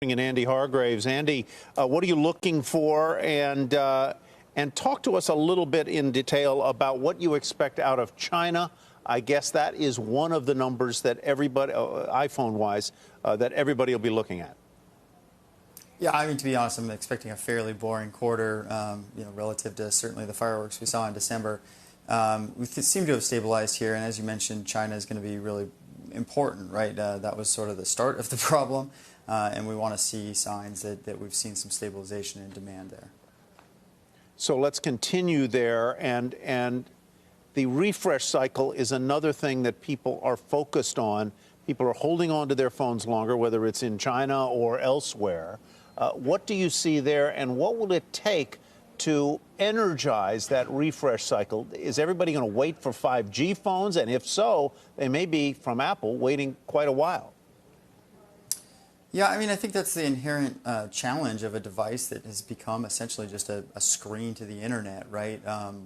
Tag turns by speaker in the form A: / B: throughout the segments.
A: And Andy Hargreaves. Andy, what are you looking for? And talk to us a little bit in detail about what you expect out of China. I guess that is one of the numbers that everybody, iPhone-wise, that everybody will be looking at.
B: Yeah, I mean, to be honest, I'm expecting a fairly boring quarter, relative to certainly the fireworks we saw in December. We seem to have stabilized here, and as you mentioned, China is going to be really important, right? That was sort of the start of the problem. And we want to see signs that we've seen some stabilization in demand there.
A: So let's continue there. And the refresh cycle is another thing that people are focused on. People are holding on to their phones longer, whether it's in China or elsewhere. What do you see there, and what will it take to energize that refresh cycle? Is everybody going to wait for 5G phones? And if so, they may be, from Apple, waiting quite a while.
B: Yeah, I mean, I think that's the inherent challenge of a device that has become essentially just a screen to the internet, right?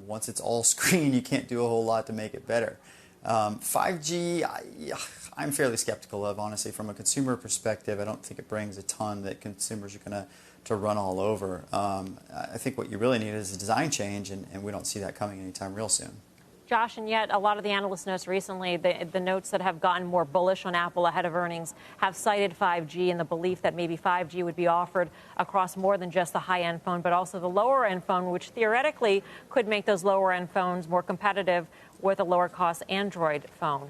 B: Once it's all screen, you can't do a whole lot to make it better. 5G, I'm fairly skeptical of, honestly. From a consumer perspective, I don't think it brings a ton that consumers are going to run all over. I think what you really need is a design change, and we don't see that coming anytime real soon.
C: Josh, and yet a lot of the analyst notes recently, the notes that have gotten more bullish on Apple ahead of earnings have cited 5G and the belief that maybe 5G would be offered across more than just the high-end phone, but also the lower-end phone, which theoretically could make those lower-end phones more competitive with a lower-cost Android phone.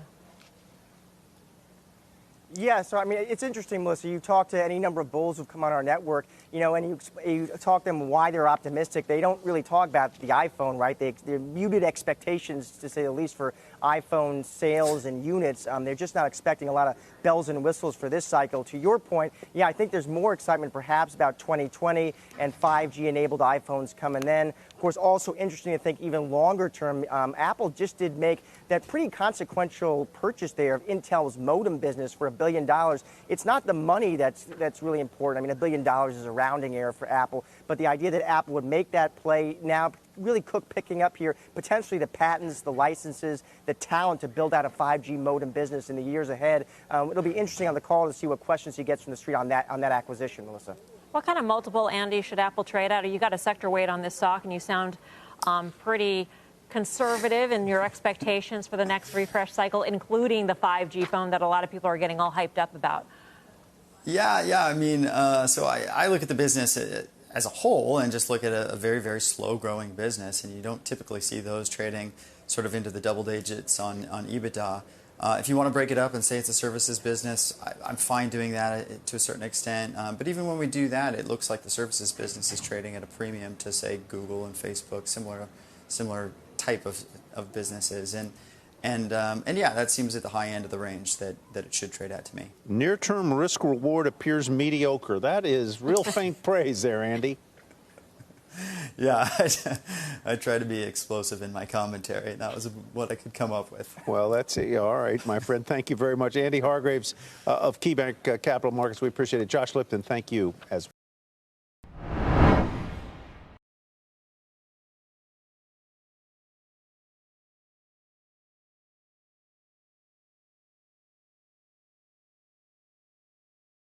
D: Yeah, so I mean, it's interesting, Melissa. You talk to any number of bulls who've come on our network, and you talk to them why they're optimistic. They don't really talk about the iPhone, right? They're muted expectations, to say the least, for iPhone sales and units. They're just not expecting a lot of bells and whistles for this cycle. To your point, yeah, I think there's more excitement perhaps about 2020 and 5G-enabled iPhones coming then. Of course, also interesting to think even longer term, Apple just did make that pretty consequential purchase there of Intel's modem business for $1 billion. It's not the money that's really important. I mean, $1 billion is a rounding error for Apple, but the idea that Apple would make that play now, really picking up here potentially the patents, the licenses, the talent to build out a 5G modem business in the years ahead. It'll be interesting on the call to see what questions he gets from the street on that acquisition, Melissa.
C: What kind of multiple, Andy, should Apple trade at? You got a sector weight on this stock, and you sound pretty conservative in your expectations for the next refresh cycle, including the 5G phone that a lot of people are getting all hyped up about.
B: Yeah. I mean, so I look at the business as a whole and just look at a very, very slow-growing business, and you don't typically see those trading sort of into the double digits on EBITDA. If you want to break it up and say it's a services business, I'm fine doing that to a certain extent. But even when we do that, it looks like the services business is trading at a premium to, say, Google and Facebook, similar type of businesses. And yeah, that seems at the high end of the range that it should trade at to me.
A: Near-term risk-reward appears mediocre. That is real faint praise there, Andy.
B: Yeah, I try to be explosive in my commentary. That was what I could come up with.
A: Well, that's it. All right, my friend. Thank you very much. Andy Hargreaves of KeyBanc Capital Markets. We appreciate it. Josh Lipton, thank you as well.